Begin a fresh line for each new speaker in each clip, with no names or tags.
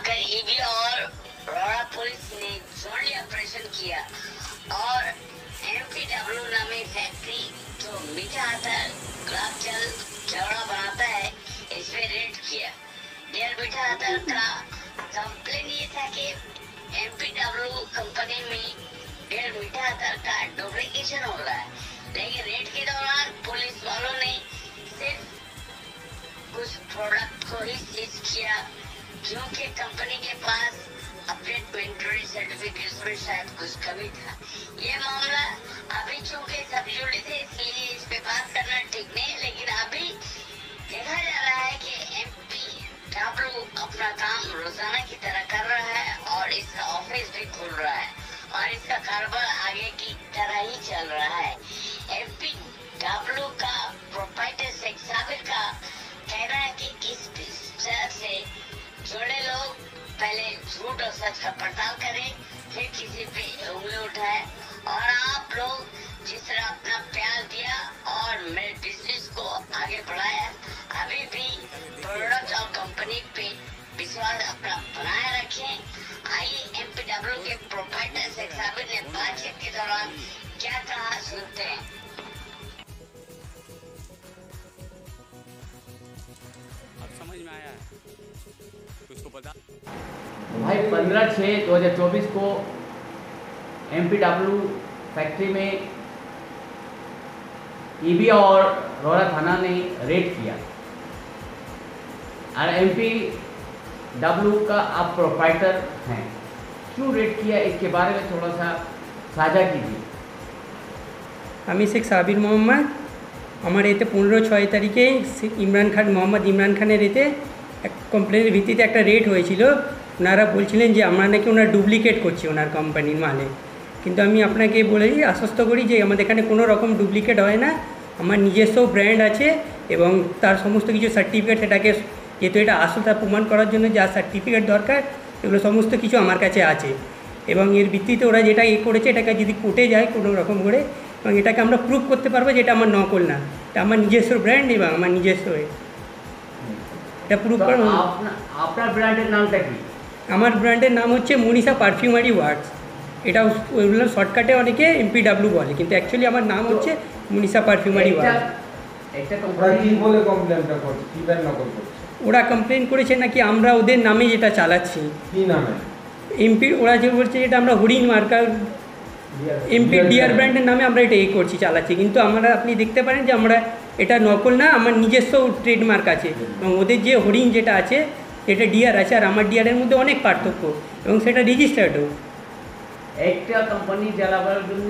आकर ईबी और रोड़ा पुलिस ने जोड़ी ऑपरेशन किया और एमपीडब्ल्यू नामी फैक्ट्री जो मीठा अतर गुलाब जल चौड़ा बनाता है इस पे रेड किया। डियर मीठा अतर का कंप्लेन ये था कि एमपीडब्ल्यू कंपनी में डियर मीठा अतर का डुप्लीकेशन हो रहा है, लेकिन रेड के दौरान पुलिस वालों ने सिर्फ कुछ प्रोडक्ट को ही सीज किया क्योंकि कंपनी के पास अपडेट इन्वेंटरी सर्टिफिकेट में शायद कुछ कमी था। ये मामला अभी चूंकि सब जुड़े थे इसलिए इस पे बात करना ठीक नहीं, लेकिन अभी देखा जा रहा है कि एमपीडब्ल्यू अपना काम रोजाना की तरह कर रहा है और इसका ऑफिस भी खुल रहा है और इसका कारोबार आगे की तरह ही चल रहा है। एमपीडब्ल्यू का प्रोप्राइटर शेख साबिर का कहना है कि इस तरह से जुड़े लोग पहले झूठ और सच का पड़ताल करें, फिर किसी पे उंगली उठाए। और आप लोग जिस तरह अपना प्यार दिया और मेरे बिजनेस को आगे बढ़ाया, अभी भी प्रोडक्ट और कंपनी पे विश्वास अपना बनाए रखें। आइए एमपीडब्ल्यू के प्रोप्राइटर शेख साबिर ने बातचीत के दौरान क्या कहा सुनते हैं।
अब समझ में आया है कुछ को पता
भाई 15/6/2024 को एमपीडब्ल्यू फैक्ट्री में ईबी और रोड़ा थाना ने रेड किया और एमपीडब्ल्यू का आप प्रोप्राइटर हैं, क्यों रेड किया इसके बारे में थोड़ा सा साझा कीजिए।
আমি শেখ সাবির মোহাম্মদ। আমার এতে 15/6 তারিখে ইমরান খান মোহাম্মদ ইমরান খানের এতে এক কমপ্লেনের ভিত্তিতে একটা রেড হয়েছিল। ওনারা বলছিলেন যে আমরা নাকি ওনার ডুপ্লিকেট করছি ওনার কোম্পানির মালে, কিন্তু আমি আপনাকে বলে আশ্বস্ত করি যে আমাদের এখানে কোনো রকম ডুপ্লিকেট হয় না। আমার নিজস্ব ব্র্যান্ড আছে এবং তার সমস্ত কিছু সার্টিফিকেট, সেটাকে যেহেতু এটা আসল তা প্রমাণ করার জন্য যা সার্টিফিকেট দরকার এগুলো সমস্ত কিছু আমার কাছে আছে এবং এর ভিত্তিতে ওরা যেটা করেছে এটাকে যদি কোর্টে যায় কোনো রকম করে এবং এটাকে আমরা প্রুভ করতে পারবো যে এটা আমার নকল না, এটা আমার নিজস্ব ব্র্যান্ড এবং আমার নিজস্ব এটা প্রুভ করা।
আপনার ব্র্যান্ডের নামটা কি?
আমার ব্র্যান্ডের নাম হচ্ছে মনীষা পারফিউমারি ওয়ার্কস। এটা ওইগুলো শর্টকাটে অনেকে এমপীডব্লিউ বলে, কিন্তু অ্যাকচুয়ালি আমার নাম হচ্ছে মনীষা পারফিউমারি ওয়ার্কস। ওরা কমপ্লেন করেছে নাকি আমরা ওদের নামে যেটা চালাচ্ছি।
কি নামে?
ওরা যে বলছে যেটা আমরা হরিণ মার্কা এমপি ডিয়ার ব্র্যান্ডের নামে আমরা এটা করছি চালাচ্ছি, কিন্তু আমরা আপনি দেখতে পারেন যে আমরা এটা নকল না, আমার নিজস্ব ট্রেডমার্ক আছে এবং ওদের যে হরিণ যেটা আছে যেটা ডিয়ার আছে আর আমার ডিয়ারের মধ্যে অনেক পার্থক্য এবং সেটা রেজিস্টার্ডও।
একটা কোম্পানি চালাবার জন্য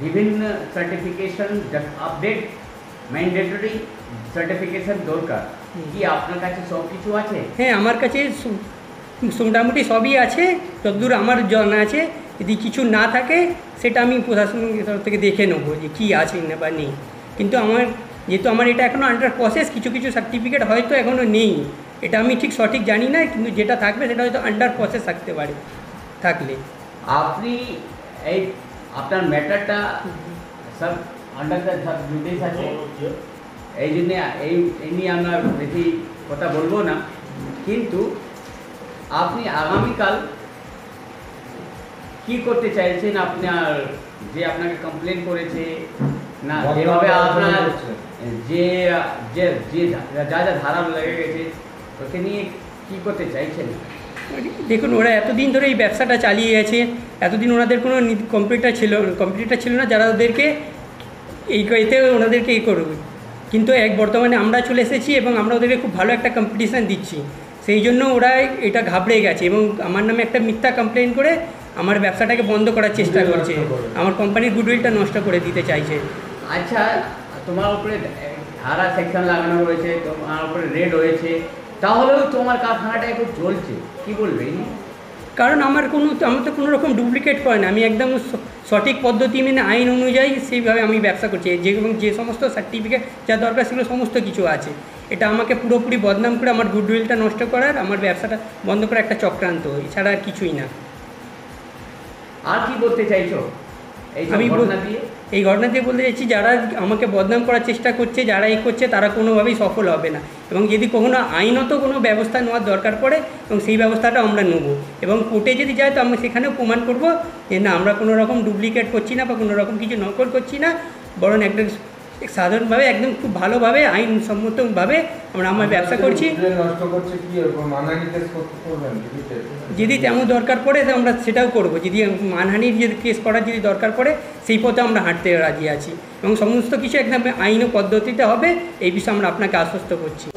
বিভিন্ন সার্টিফিকেশন আপডেট ম্যান্ডেটরি সার্টিফিকেশন দরকার, কি আপনার কাছে সব কিছু আছে?
হ্যাঁ, আমার কাছে মোটামুটি সবই আছে যতদূর আমার জানা আছে। যদি কিছু না থাকে সেটা আমি প্রশাসনের তরফ থেকে দেখে নেবো যে কী আছে না বা নেই, কিন্তু যেহেতু আমার এটা এখনও আন্ডার প্রসেস, কিছু কিছু সার্টিফিকেট হয়তো এখনও নেই, এটা আমি ঠিক সঠিক জানি না, কিন্তু যেটা থাকবে সেটা হয়তো আন্ডার প্রসেস থাকতে পারে। থাকলে
আপনি এই আপনার ম্যাটারটা সব আন্ডার সব জুডিস আছে, এই জন্য এই নিয়ে আমরা বেশি কথা বলবো না, কিন্তু আপনি আগামীকাল কি করতে চাইছেন? আপনার যে আপনাকে কমপ্লেন করেছে না, যেভাবে আপনার যে যে যা যা ধারা লেগে গেছে ওকে নিয়ে কী করতে চাইছেন?
দেখুন, ওরা এতদিন ধরে এই ব্যবসাটা চালিয়ে গেছে, এতদিন ওনাদের কোনো কম্পিউটার ছিল না যারা ওদেরকে এতে ওনাদেরকে করবে, কিন্তু বর্তমানে আমরা চলে এসেছি এবং আমরা ওদেরকে খুব ভালো একটা কম্পিটিশান দিচ্ছি, সেই জন্য ওরা এটা ঘাবড়ে গেছে এবং আমার নামে একটা মিথ্যা কমপ্লেন করে আমার ব্যবসাটাকে বন্ধ করার চেষ্টা করছে, আমার কোম্পানির গুডউইলটা নষ্ট করে দিতে চাইছে।
আচ্ছা, তোমার উপরে ধারা সেকশন লাগানো রয়েছে, তোমার উপরে রেড হয়েছে, তাহলেও তোমার কারখানাটা একটু চলছে, কি বলবে?
কারণ আমার তো কোনো রকম ডুপ্লিকেট করে না, আমি একদম সঠিক পদ্ধতি মেনে আইন অনুযায়ী সেইভাবে আমি ব্যবসা করছি, যে সমস্ত সার্টিফিকেট যা দরকার সেগুলো সমস্ত কিছু আছে। এটা আমাকে পুরোপুরি বদনাম করে আমার গুডউইলটা নষ্ট করার, আমার ব্যবসাটা বন্ধ করার একটা চক্রান্ত, এছাড়া আর কিছুই না।
আর কি বলতে চাইছো?
আমি এই ঘটনাতে বলতে চাইছি, যারা আমাকে বদনাম করার চেষ্টা করছে, যারা এই করছে, তারা কোনোভাবেই সফল হবে না। এবং যদি কখনো আইনত কোনো ব্যবস্থা নেওয়ার দরকার পড়ে, এবং সেই ব্যবস্থাটা আমরা নেব, এবং কোর্টে যদি যায় তো আমরা সেখানেও প্রমাণ করব যে না, আমরা কোনো রকম ডুপ্লিকেট করছি না বা কোনো রকম কিছু নকল করছি না, বরং একদম সাধারণভাবে একদম খুব ভালোভাবে আইনসম্মতভাবে আমরা আমার ব্যবসা করছি। যদি তেমন দরকার পড়ে তো আমরা সেটাও করব, যদি মানহানির যদি কেস করার যদি দরকার পড়ে সেই পথে আমরা হাঁটতে রাজি আছি, এবং সমস্ত কিছু একদম আইন ও পদ্ধতিতে হবে, এই বিষয়ে আমরা আপনাকে আশ্বস্ত করছি।